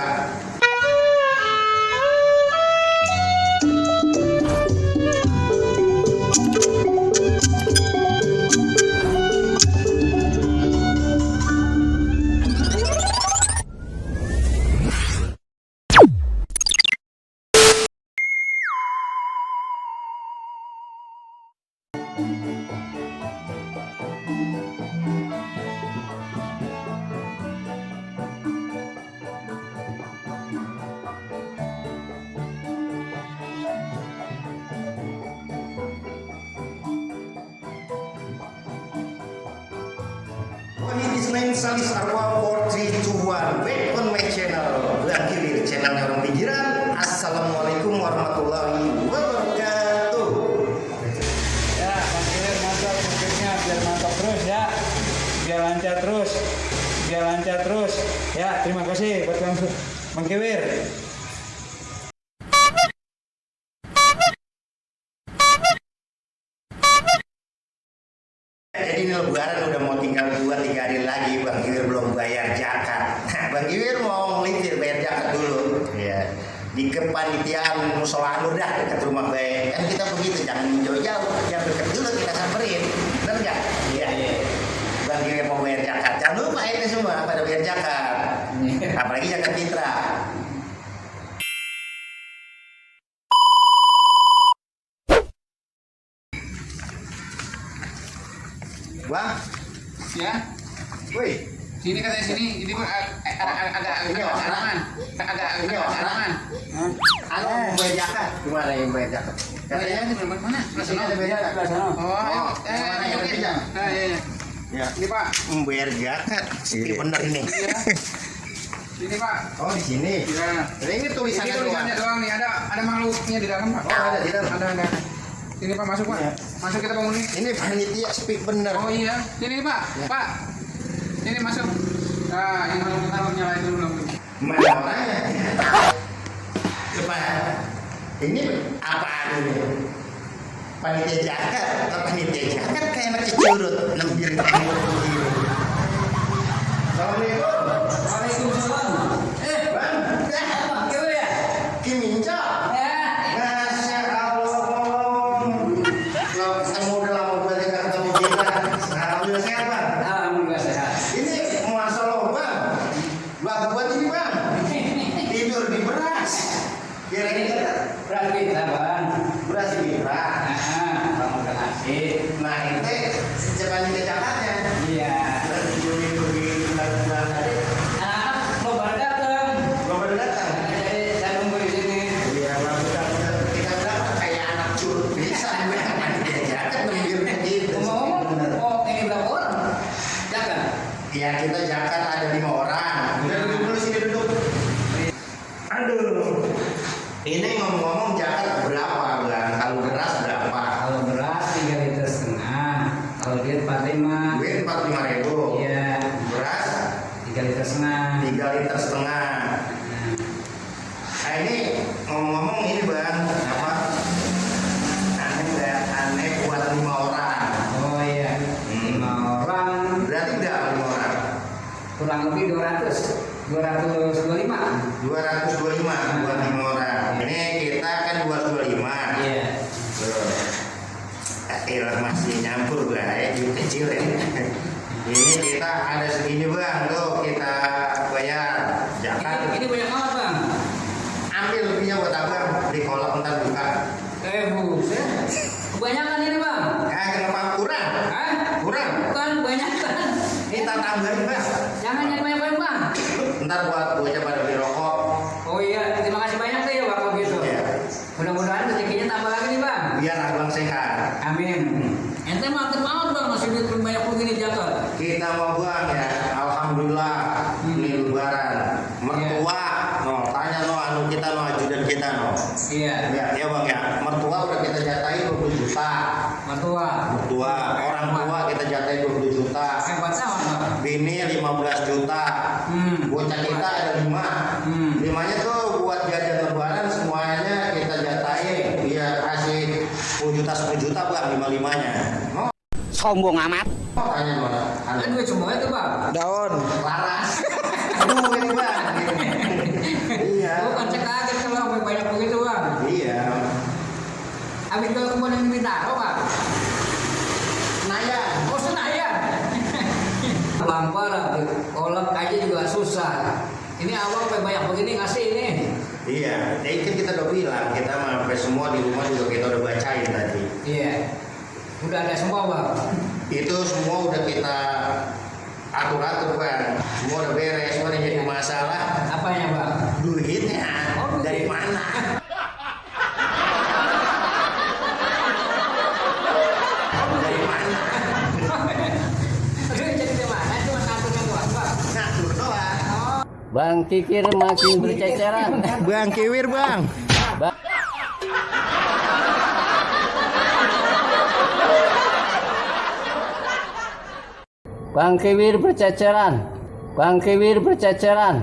buka. Ini Senin Salis Arwah 4321 back on my channel Belang Kiwir, channelnya orang pinggiran. Assalamualaikum warahmatullahi wabarakatuh. Ya, Bang Kiwir mantap supirnya biar mantap terus ya. Biar lancar terus. Ya, terima kasih buat Bang Kiwir. Jadi ini lebaran udah mau tinggal 2-3 hari lagi, Bang Kiwir belum bayar zakat. Bang Kiwir mau ngelintir bayar zakat dulu. Ya. Di kepanitiaan musola Nur dah dekat rumah baik. Kan kita begitu, jangan jauh-jauh, yang dekat dulu kita samperin. Benar nggak? Iya. Bang Kiwir mau bayar zakat. Jangan lupa ini semua pada bayar zakat. Apalagi zakat fitrah. Wah, Ya, woi, sini katanya sini. Ini agak halaman. Agak halaman. anu mau bayar zakat. Gimana yang bayar zakat? Katanya di mana? Sini ada bayar zakat. Oh, ayo. Mana yang Oke. pinjam? Nah, iya. Ya. Ini Pak. Membayar zakat. Ini benar ini. Iya. Sini Pak. Oh di sini. Ya. Ini tulisannya Ini tulisannya doang nih. Ada makhluknya di dalam Pak. Oh, ada di dalam. Ada. Sini Pak, masuk Pak. Iya. Masuk kita bangun nih. Ini panitia speak benar. Oh iya. Sini Pak. Ya. Pak. Ini masuk. Nah, ini kalau kita nyalain dulu. Mana orangnya? Coba. Ini apaan ini? Panitia zakat atau panitia zakat kayak anak curut nembir tembok begini. Assalamualaikum. Waalaikumsalam. Bang, Bang Kiwir ya? Kiminco. Ya. Masya Allah. Kalau ketemu udah lama banget nggak ketemu kita. Alhamdulillah sehat bang. Alhamdulillah sehat. Ini masalah bang. Bang buat ini bang. Tidur di beras. Kira-kira Berat kita bang. beras di beras. Bang udah ngasih. Nah ini sejak di Jakarta. Iya. Beras di bulan-bulan tadi. Anak belum pada datang. Belum pada datang. Jadi saya nunggu di sini. Iya, kita berapa kayak anak curut bisa panitia zakat nembir begitu. Ngomong-ngomong, Bener. ini berapa orang? Jaga. Ya kita zakat ada 5 orang. Udah duduk dulu sini duduk. Aduh. Ini ngomong-ngomong zakat berapa bang? Kalau beras berapa? Kalau beras 3,5 liter. Kalau duit 45. Duit 45.000. Iya. Beras 3,5 liter. 3,5 liter. Nah ini ngomong-ngomong ini bang apa? Aneh buat 5 orang. Oh iya. 5 orang. Berarti udah 5 orang. Kurang lebih 225. 225 buat 5 orang. Ini kita kan 225. Iya. Masih nyampur bang, duit kecil ya. Ini kita ada segini bang, tuh kita bayar zakat. Ini banyak banget bang. Ambil lebihnya buat abang di kolak ntar buka. Buset. Kebanyakan ini bang. Kenapa kurang? Hah? Kurang. Bukan banyak kan. Kita tambahin bang. Jangan yang banyak-banyak bang. Ntar buat bocah pada beli rokok. Oh iya, terima kasih banyak tuh ya bapak gitu. Iya. Mudah-mudahan rezekinya tambah lagi nih bang. Biar abang sehat. Amin. Ente makin banget bang, masih duit banyak begini jatuh. Kita mau buang ya, alhamdulillah ini lebaran. Mertua, no, tanya no anu kita no ajudan kita no. Iya. Ya bang ya, mertua udah kita jatahi 20 juta. Mertua. Mertua, orang tua kita jatahi 20 juta. Hebat sama bang. Bini 15 juta. Bocah kita ada 5. 5-nya tuh buat jajan lebaran semuanya kita jatahi. Dia kasih 10 juta 10 juta bang 5-5-nya. No. Sombong amat. Tanya no. Kan duit semua itu bang. Daun. Laras. Aduh ini bang. Ini awal banyak begini ngasih ini. Iya, itu kita udah bilang, kita sampai semua di rumah juga kita udah bacain tadi. Iya. Udah ada semua bang. Itu semua udah kita atur-atur bang, semua udah beres, semua yang jadi masalah. Apanya bang? Duitnya Oh, duit. dari mana? Dari mana? Aduh jadi di mana? Cuma ngaturnya doang bang. Ngatur doang. Bang Kikir makin berceceran. Bang Kiwir bang. Bang Kiwir berceceran. Bang Kiwir berceceran.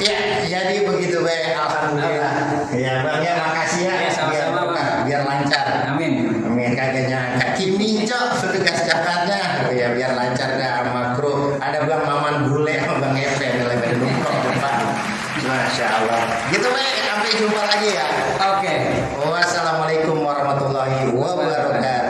Ya, jadi begitu be. Alhamdulillah. Ya bang ya, makasih ya. Ya, sama-sama, Bang. Biar lancar. Amin. Amin kagaknya Kim Ninjo petugas Jakarta. Ya biar lancar dah sama kru. Ada Bang Maman Bule sama Bang Epe yang lagi nongkrong depan. Masya Allah. Gitu be, sampai jumpa lagi ya. Oke. Wassalamualaikum warahmatullahi wabarakatuh.